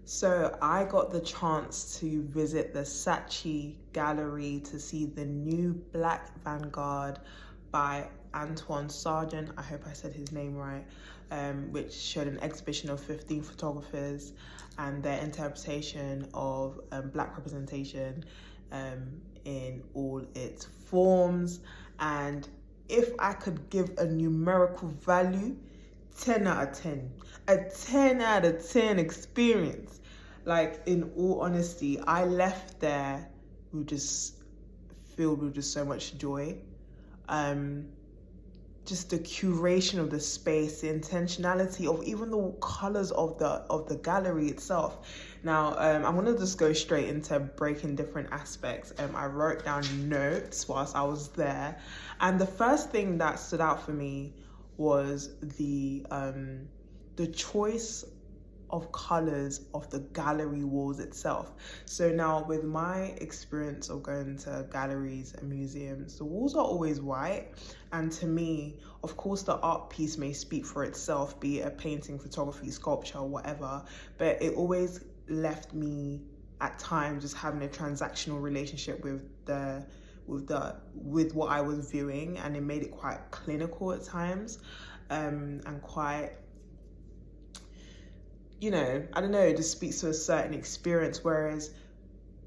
So I got the chance to visit the Saatchi gallery to see the new Black Vanguard by Antoine Sargent. I hope I said his name right, which showed an exhibition of 15 photographers and their interpretation of Black representation in all its forms. And if I could give a numerical value, 10 out of 10. A 10 out of 10 experience. Like, in all honesty, I left there with just filled with just so much joy. Just the curation of the space, the intentionality of even the colors of the gallery itself. Now, I'm gonna just go straight into breaking different aspects. I wrote down notes whilst I was there, and the first thing that stood out for me was the choice of colors of the gallery walls itself. So now, with my experience of going to galleries and museums, the walls are always white, and to me, of course, the art piece may speak for itself, be it a painting, photography, sculpture, whatever, but it always left me at times just having a transactional relationship with what I was viewing, and it made it quite clinical at times, and quite, I don't know, it just speaks to a certain experience. Whereas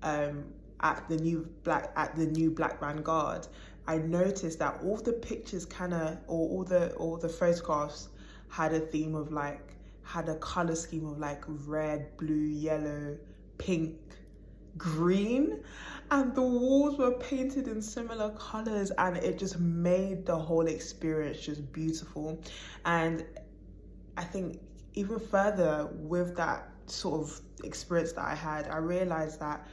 at the new Black Vanguard, I noticed that all the pictures all the photographs had a color scheme of like red, blue, yellow, pink, green, and the walls were painted in similar colors, and it just made the whole experience just beautiful. And I think even further with that sort of experience that I had, I realized that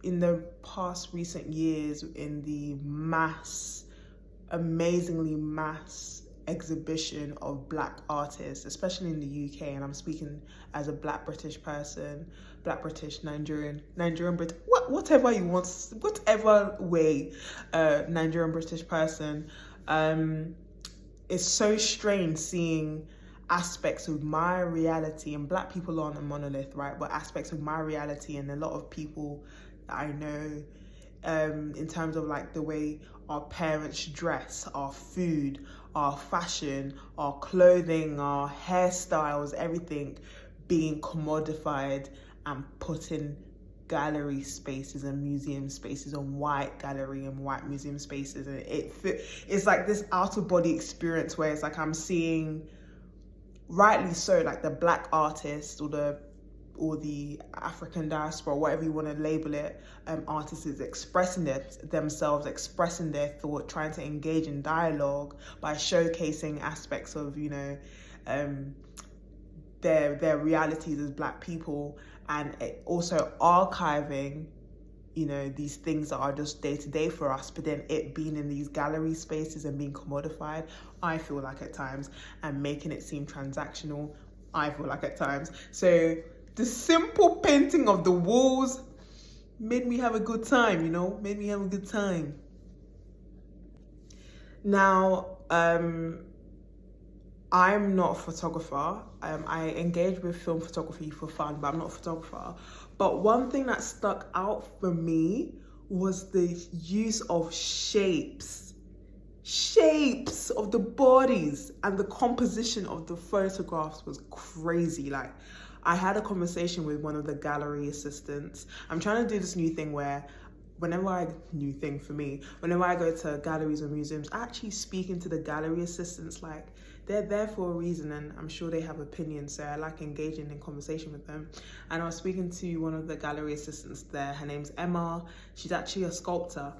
in the past recent years, in the amazingly mass exhibition of Black artists, especially in the UK, and I'm speaking as a Black British person, Black British, Nigerian Brit, whatever you want, whatever way, Nigerian British person, it's so strange seeing aspects of my reality, and Black people aren't a monolith, right? But aspects of my reality and a lot of people that I know, in terms of like the way our parents dress, our food, our fashion, our clothing, our hairstyles, everything being commodified and put in gallery spaces and museum spaces, and white gallery and white museum spaces. And it's like this out of body experience where it's like I'm seeing, rightly so, like the Black artist or the African diaspora, whatever you want to label it, artists is expressing themselves, expressing their thought, trying to engage in dialogue by showcasing aspects of, their realities as Black people, and also archiving, these things that are just day to day for us, but then it being in these gallery spaces and being commodified, I feel like at times, and making it seem transactional, I feel like at times. So the simple painting of the walls made me have a good time, Now, I'm not a photographer. I engage with film photography for fun, but I'm not a photographer. But one thing that stuck out for me was the use of shapes of the bodies, and the composition of the photographs was crazy. Like, I had a conversation with one of the gallery assistants. I'm trying to do this new thing where whenever I go to galleries or museums, I actually speak into the gallery assistants. Like, they're there for a reason, and I'm sure they have opinions, so I like engaging in conversation with them. And I was speaking to one of the gallery assistants there. Her name's Emma. She's actually a sculptor,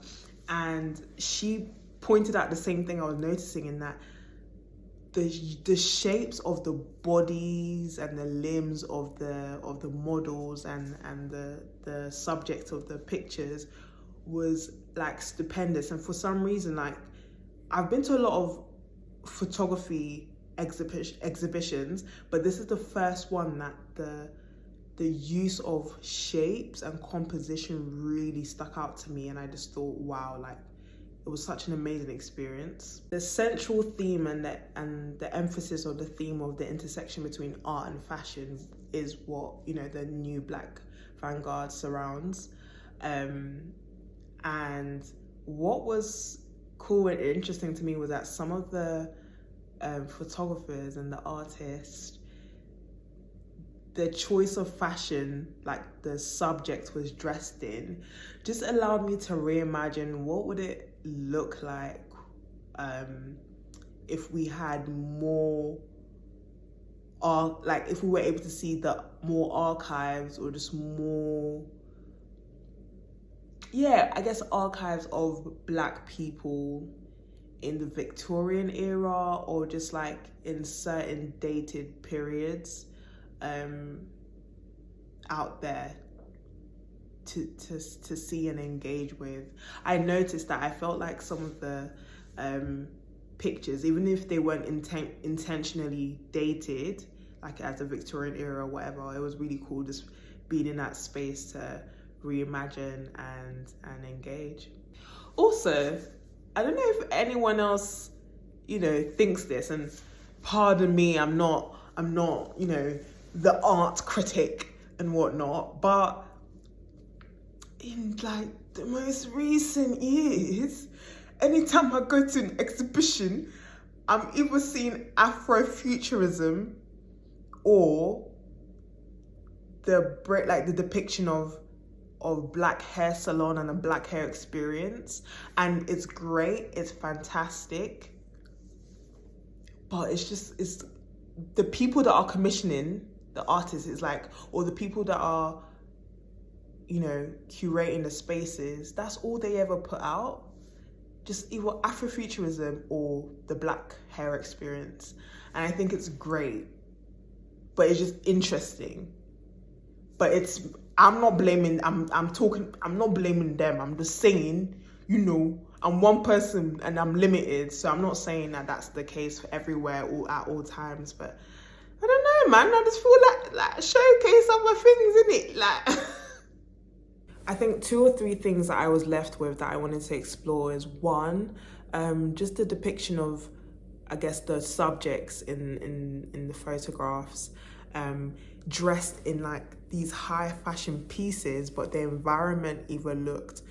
and she pointed out the same thing I was noticing, in that the shapes of the bodies and the limbs of the models and the subject of the pictures was like stupendous. And for some reason, like, I've been to a lot of photography exhibitions, but this is the first one that the use of shapes and composition really stuck out to me, and I just thought, wow, like, it was such an amazing experience. The central theme and the emphasis on the theme of the intersection between art and fashion is what, you know, the new Black Vanguard surrounds. And what was cool and interesting to me was that some of the photographers and the artists, the choice of fashion, like the subject was dressed in, just allowed me to reimagine what would it look like if we had more, like if we were able to see the more archives, or just more, yeah, I guess archives of Black people in the Victorian era, or just like in certain dated periods out there to see and engage with. I noticed that I felt like some of the pictures, even if they weren't intentionally dated, like as a Victorian era or whatever, it was really cool just being in that space to reimagine and engage. Also, I don't know if anyone else, you know, thinks this, and pardon me, I'm not, you know, the art critic and whatnot, but in like the most recent years, anytime I go to an exhibition, I'm either seeing Afrofuturism or the depiction of Black hair salon and a Black hair experience, and it's great, it's fantastic, but it's the people that are commissioning, the artists, is like, or the people that are, you know, curating the spaces, that's all they ever put out, just either Afrofuturism or the Black hair experience. And I think it's great, but it's just interesting. But I'm not blaming, I'm not blaming them. I'm just saying, you know, I'm one person and I'm limited. So I'm not saying that that's the case for everywhere or at all times. But I don't know, man. I just feel like showcase other things, innit? Like, I think 2 or 3 things that I was left with that I wanted to explore is, one, just the depiction of, I guess, the subjects in the photographs, dressed in like these high fashion pieces, but the environment either looked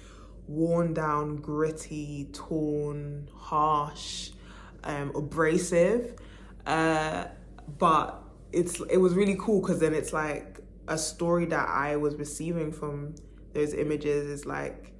worn down, gritty, torn, harsh, abrasive. But it was really cool, because then it's like a story that I was receiving from those images is like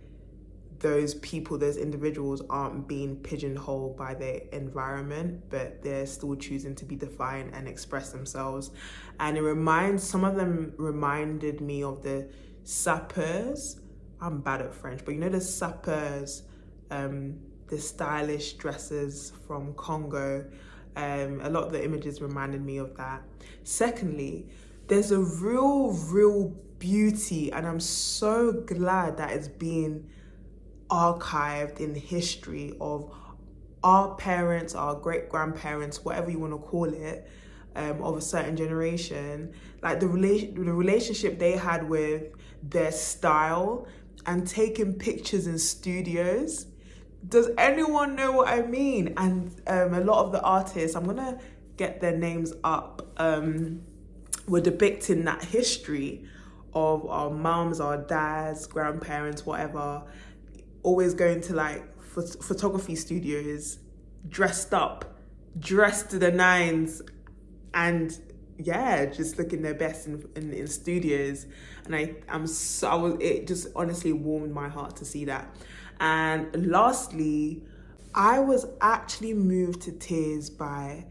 those people, those individuals aren't being pigeonholed by their environment, but they're still choosing to be defiant and express themselves. And some of them reminded me of the sapeurs. I'm bad at French, but you know the sapeurs, the stylish dresses from Congo. A lot of the images reminded me of that. Secondly, there's a real beauty, and I'm so glad that it's being archived in history of our parents, our great-grandparents, whatever you want to call it, of a certain generation, like the relationship they had with their style, and taking pictures in studios. Does anyone know what I mean? And a lot of the artists, I'm gonna get their names up, were depicting that history of our mums, our dads, grandparents, whatever, always going to like photography studios, dressed to the nines, and yeah, just looking their best in studios. And it just honestly warmed my heart to see that. And lastly, I was actually moved to tears by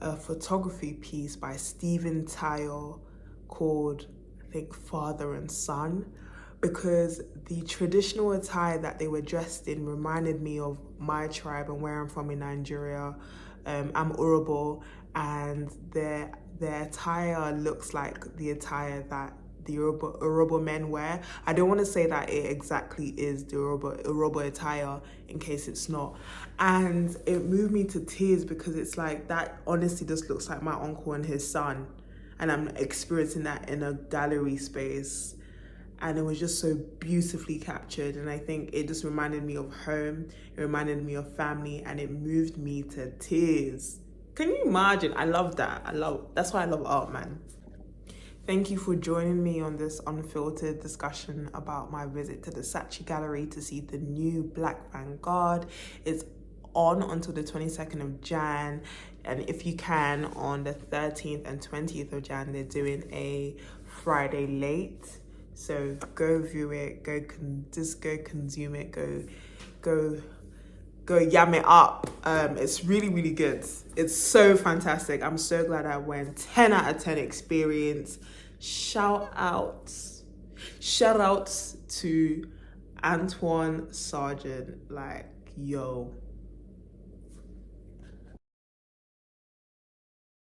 a photography piece by Stephen Tyler called, I think, Father and Son, because the traditional attire that they were dressed in reminded me of my tribe and where I'm from in Nigeria. I'm Urhobo, and their attire looks like the attire that the Urhobo men wear. I don't want to say that it exactly is the Urhobo attire, in case it's not. And it moved me to tears, because it's like, that honestly just looks like my uncle and his son, and I'm experiencing that in a gallery space. and it was just so beautifully captured. And I think it just reminded me of home, it reminded me of family, and it moved me to tears. Can you imagine? I love that. That's why I love art, man. Thank you for joining me on this unfiltered discussion about my visit to the Saatchi Gallery to see the new Black Vanguard. It's on until the 22nd of Jan, and if you can, on the 13th and 20th of Jan, they're doing a Friday late. So go view it, just go consume it, go yam it up. It's really, really good. It's so fantastic. I'm so glad I went. 10 out of 10 experience. Shout outs to Antoine Sargent. Like, yo,